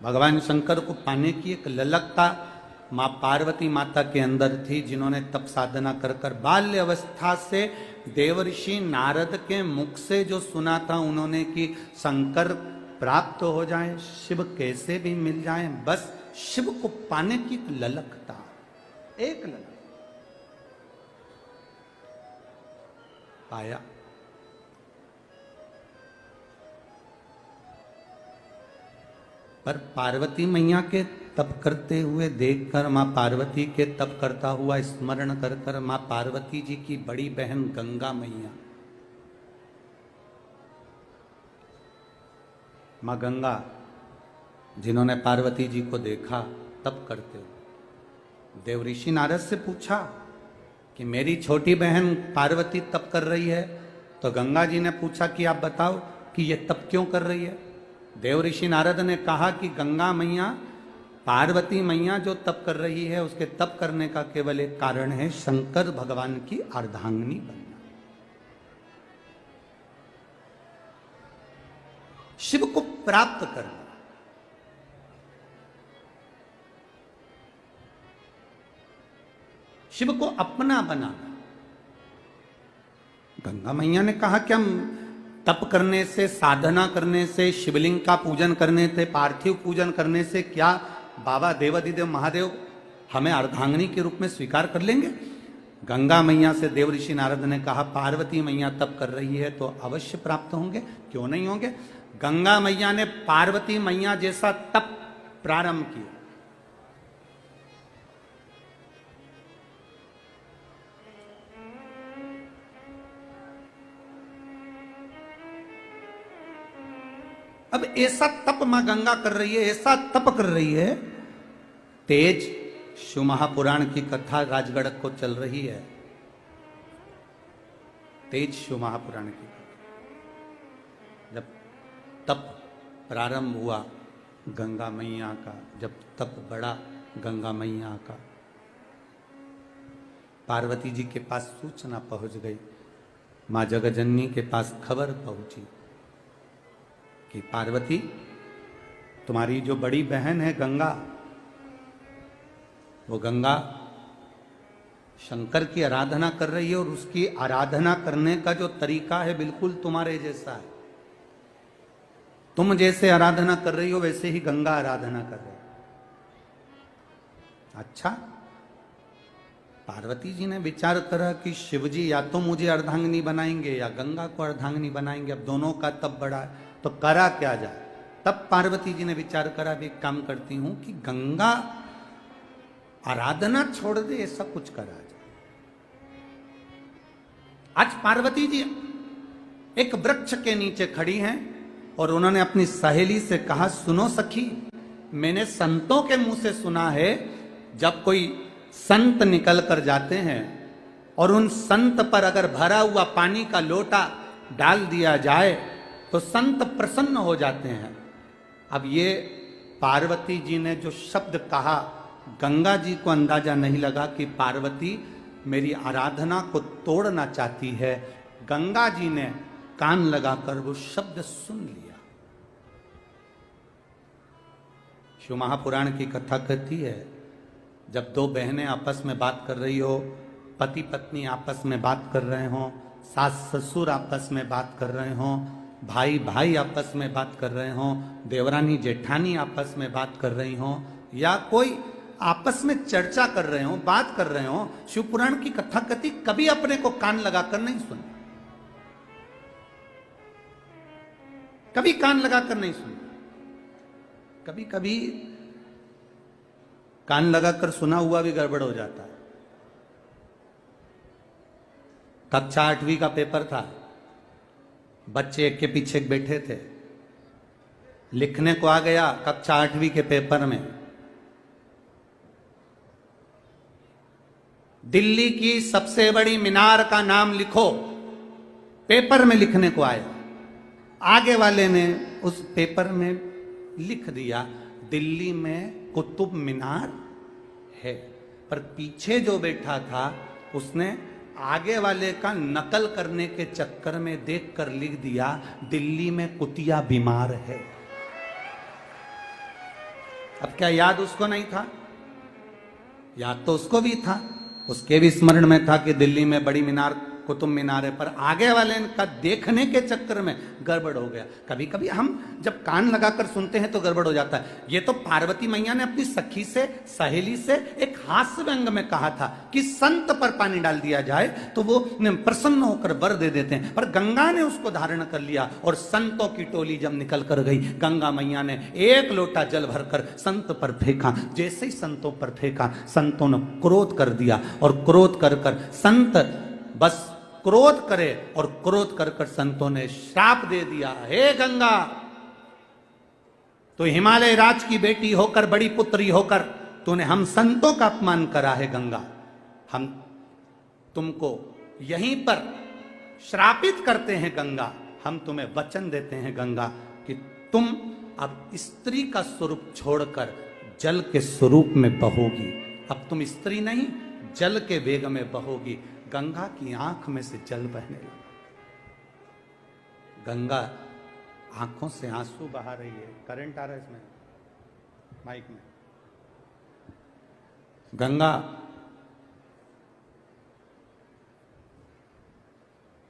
भगवान शंकर को पाने की एक ललकता माँ पार्वती माता के अंदर थी, जिन्होंने तप साधना कर कर बाल्य अवस्था से देवर्षि नारद के मुख से जो सुना था उन्होंने कि शंकर प्राप्त हो जाए, शिव कैसे भी मिल जाए, बस शिव को पाने की एक ललकता, एक ललक पाया। पर पार्वती मैया के तप करते हुए देखकर, मां पार्वती के तप करता हुआ स्मरण कर कर मां पार्वती जी की बड़ी बहन गंगा मैया, मां गंगा जिन्होंने पार्वती जी को देखा तप करते हुए, देवऋषि नारद से पूछा कि मेरी छोटी बहन पार्वती तप कर रही है, तो गंगा जी ने पूछा कि आप बताओ कि ये तप क्यों कर रही है। देवऋषि नारद ने कहा कि गंगा मैया, पार्वती मैया जो तप कर रही है उसके तप करने का केवल एक कारण है, शंकर भगवान की अर्धांगिनी बनना, शिव को प्राप्त करना। शिव को अपना बनाना। गंगा मैया ने कहा कि हम तप करने से, साधना करने से, शिवलिंग का पूजन करने से, पार्थिव पूजन करने से क्या बाबा देवाधिदेव महादेव हमें अर्धांगिनी के रूप में स्वीकार कर लेंगे। गंगा मैया से देवऋषि नारद ने कहा पार्वती मैया तप कर रही है तो अवश्य प्राप्त होंगे, क्यों नहीं होंगे। गंगा मैया ने पार्वती मैया जैसा तप प्रारंभ किया। अब ऐसा तप मां गंगा कर रही है, ऐसा तप कर रही है, तेज शिव महापुराण की कथा राजगढ़ को चल रही है, तेज शिव महापुराण की कथा। जब तप प्रारंभ हुआ गंगा मैया का, जब तप बढ़ा गंगा मैया का, पार्वती जी के पास सूचना पहुंच गई, मां जगजननी के पास खबर पहुंची कि पार्वती, तुम्हारी जो बड़ी बहन है गंगा, वो गंगा शंकर की आराधना कर रही है और उसकी आराधना करने का जो तरीका है बिल्कुल तुम्हारे जैसा है। तुम जैसे आराधना कर रही हो वैसे ही गंगा आराधना कर रही है। अच्छा, पार्वती जी ने विचार करा कि शिवजी या तो मुझे अर्धांगिनी बनाएंगे या गंगा को अर्धांगिनी बनाएंगे, अब दोनों का तप बड़ा है तो करा क्या जाए। तब पार्वती जी ने विचार करा भी एक काम करती हूं कि गंगा आराधना छोड़ दे, ऐसा कुछ करा जाए। आज पार्वती जी एक वृक्ष के नीचे खड़ी हैं और उन्होंने अपनी सहेली से कहा, सुनो सखी, मैंने संतों के मुंह से सुना है जब कोई संत निकल कर जाते हैं और उन संत पर अगर भरा हुआ पानी का लोटा डाल दिया जाए तो संत प्रसन्न हो जाते हैं। अब ये पार्वती जी ने जो शब्द कहा, गंगा जी को अंदाजा नहीं लगा कि पार्वती मेरी आराधना को तोड़ना चाहती है। गंगा जी ने कान लगाकर वो शब्द सुन लिया। शिव महापुराण की कथा कहती है, जब दो बहनें आपस में बात कर रही हो, पति पत्नी आपस में बात कर रहे हो, सास ससुर आपस में बात कर रहे हो, भाई भाई आपस में बात कर रहे हो, देवरानी जेठानी आपस में बात कर रही हो, या कोई आपस में चर्चा कर रहे हो, बात कर रहे हो, शिव पुराण की कथा कथी कभी अपने को कान लगाकर नहीं सुना, कभी कान लगाकर नहीं सुना। कभी कभी कान लगाकर सुना हुआ भी गड़बड़ हो जाता है। कक्षा 8वीं का पेपर था, बच्चे एक के पीछे एक बैठे थे, लिखने को आ गया कक्षा 8वीं के पेपर में, दिल्ली की सबसे बड़ी मीनार का नाम लिखो, पेपर में लिखने को आया। आगे वाले ने उस पेपर में लिख दिया दिल्ली में कुतुब मीनार है, पर पीछे जो बैठा था उसने आगे वाले का नकल करने के चक्कर में देखकर लिख दिया दिल्ली में कुतिया बीमार है। अब क्या याद उसको नहीं था? याद तो उसको भी था, उसके भी स्मरण में था कि दिल्ली में बड़ी मीनार, कुतुब मीनार है, पर आगे वाले का देखने के चक्कर में गड़बड़ हो गया। कभी कभी हम जब कान लगाकर सुनते हैं तो गड़बड़ हो जाता है। ये तो पार्वती मैया ने अपनी सखी से, सहेली से एक हास्य व्यंग में कहा था कि संत पर पानी डाल दिया जाए तो वो प्रसन्न होकर वर दे देते हैं, पर गंगा ने उसको धारण कर लिया और संतों की टोली जब निकल कर गई, गंगा मैया ने एक लोटा जल भरकर संत पर फेंका। जैसे ही संतों पर फेंका, संतों ने क्रोध कर दिया और क्रोध कर कर संत बस क्रोध करे और क्रोध कर कर संतों ने श्राप दे दिया, हे गंगा, तो हिमालय राज की बेटी होकर, बड़ी पुत्री होकर तूने हम संतों का अपमान करा है गंगा। हम तुमको यहीं पर श्रापित करते हैं गंगा। हम तुम्हें वचन देते हैं गंगा कि तुम अब स्त्री का स्वरूप छोड़कर जल के स्वरूप में बहोगी। अब तुम स्त्री नहीं, जल के वेग में बहोगी। गंगा की आंख में से जल बहने लगा। गंगा आंखों से आंसू बहा रही है। करंट आ रहा है इसमें माइक में। गंगा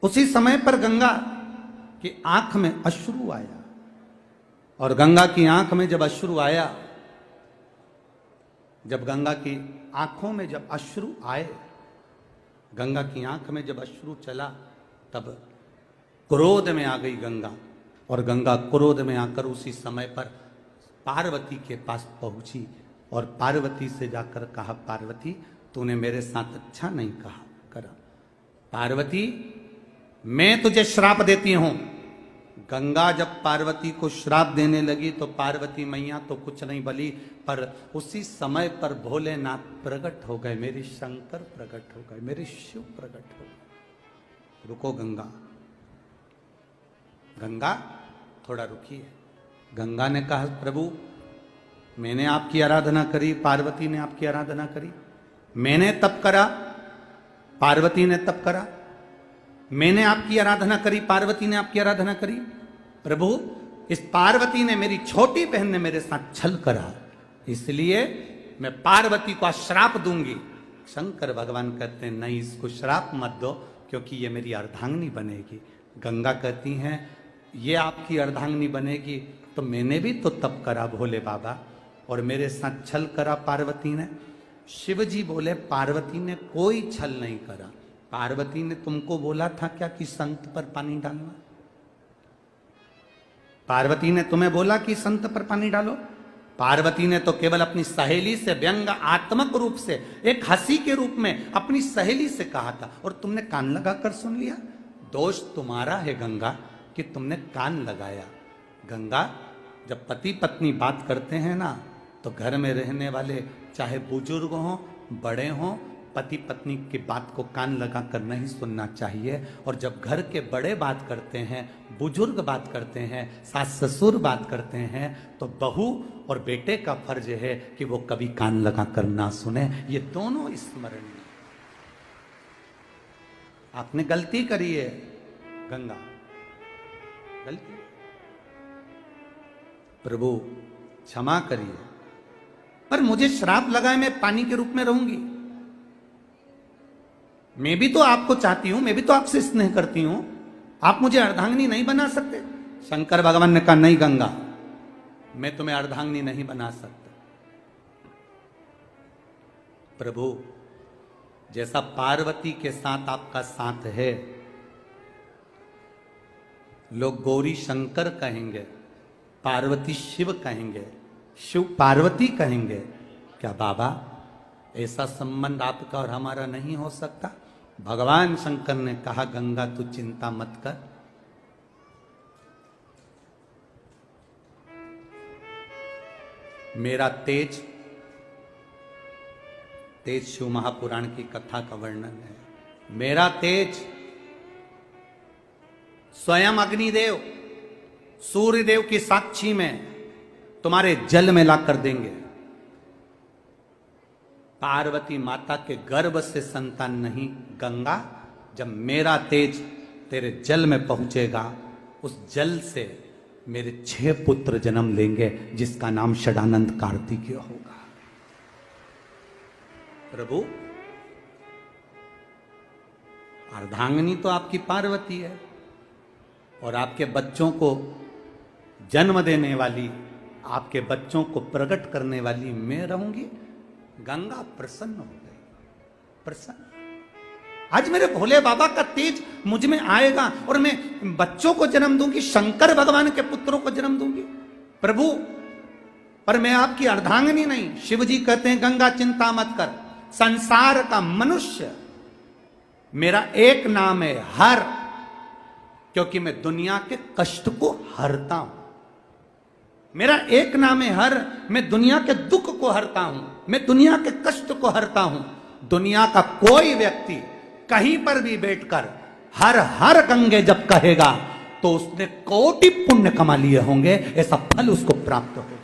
उसी समय पर गंगा की आंख में अश्रु आया, और गंगा की आंख में जब अश्रु आया, जब गंगा की आंखों में जब अश्रु आए, गंगा की आंख में जब अश्रु चला, तब क्रोध में आ गई गंगा। और गंगा क्रोध में आकर उसी समय पर पार्वती के पास पहुंची और पार्वती से जाकर कहा, पार्वती तूने मेरे साथ अच्छा नहीं कहा करा। पार्वती मैं तुझे श्राप देती हूं। गंगा जब पार्वती को श्राप देने लगी तो पार्वती मैया तो कुछ नहीं बोली, पर उसी समय पर भोलेनाथ प्रकट हो गए, मेरे शंकर प्रकट हो गए, मेरे शिव प्रकट हो गए। रुको गंगा, गंगा थोड़ा रुकिए। गंगा ने कहा, प्रभु मैंने आपकी आराधना करी, पार्वती ने आपकी आराधना करी। मैंने तप करा, पार्वती ने तप करा। मैंने आपकी आराधना करी, पार्वती ने आपकी आराधना करी। प्रभु इस पार्वती ने, मेरी छोटी बहन ने मेरे साथ छल करा, इसलिए मैं पार्वती को श्राप दूंगी। शंकर भगवान कहते हैं नहीं, इसको श्राप मत दो, क्योंकि ये मेरी अर्धांगिनी बनेगी। गंगा कहती हैं ये आपकी अर्धांगिनी बनेगी, तो मैंने भी तो तप करा भोले बाबा, और मेरे साथ छल करा पार्वती ने। शिव जी बोले पार्वती ने कोई छल नहीं करा। पार्वती ने तुमको बोला था क्या कि संत पर पानी डालना? पार्वती ने तुम्हें बोला कि संत पर पानी डालो? पार्वती ने तो केवल अपनी सहेली से व्यंग आत्मक रूप से, एक हंसी के रूप में अपनी सहेली से कहा था, और तुमने कान लगाकर सुन लिया। दोष तुम्हारा है गंगा कि तुमने कान लगाया। गंगा, जब पति पत्नी बात करते हैं ना, तो घर में रहने वाले चाहे बुजुर्ग हों, बड़े हों, पति पत्नी की बात को कान लगाकर नहीं सुनना चाहिए। और जब घर के बड़े बात करते हैं, बुजुर्ग बात करते हैं, सास ससुर बात करते हैं, तो बहू और बेटे का फर्ज है कि वो कभी कान लगाकर ना सुने। ये दोनों स्मरणीय। आपने गलती करी है गंगा, गलती, प्रभु क्षमा करिए, पर मुझे श्राप लगाए मैं पानी के रूप में रहूंगी। मैं भी तो आपको चाहती हूं, मैं भी तो आपसे स्नेह करती हूं, आप मुझे अर्धांगिनी नहीं बना सकते? शंकर भगवान ने कहा नहीं गंगा, मैं तुम्हें अर्धांगिनी नहीं बना सकता। प्रभु जैसा पार्वती के साथ आपका साथ है, लोग गौरी शंकर कहेंगे, पार्वती शिव कहेंगे, शिव पार्वती कहेंगे, क्या बाबा ऐसा संबंध आपका और हमारा नहीं हो सकता? भगवान शंकर ने कहा गंगा तू चिंता मत कर, मेरा तेज, तेज शिव महापुराण की कथा का वर्णन है। मेरा तेज स्वयं अग्निदेव सूर्यदेव की साक्षी में तुम्हारे जल में ला कर देंगे। पार्वती माता के गर्भ से संतान नहीं, गंगा जब मेरा तेज तेरे जल में पहुंचेगा, उस जल से मेरे 6 पुत्र जन्म लेंगे जिसका नाम षडानंद कार्तिकेय होगा। प्रभु, अर्धांगिनी तो आपकी पार्वती है और आपके बच्चों को जन्म देने वाली, आपके बच्चों को प्रकट करने वाली मैं रहूंगी। गंगा प्रसन्न हो गई, प्रसन्न। आज मेरे भोले बाबा का तेज मुझ में आएगा और मैं बच्चों को जन्म दूंगी, शंकर भगवान के पुत्रों को जन्म दूंगी। प्रभु, पर मैं आपकी अर्धांगिनी नहीं। शिव जी कहते हैं गंगा चिंता मत कर, संसार का मनुष्य मेरा एक नाम है हर, क्योंकि मैं दुनिया के कष्ट को हरता हूं। मेरा एक नाम है हर, मैं दुनिया के दुख को हरता हूं, मैं दुनिया के कष्ट को हरता हूं। दुनिया का कोई व्यक्ति कहीं पर भी बैठकर हर हर गंगे जब कहेगा तो उसने कोटि पुण्य कमा लिए होंगे, ऐसा फल उसको प्राप्त होगा।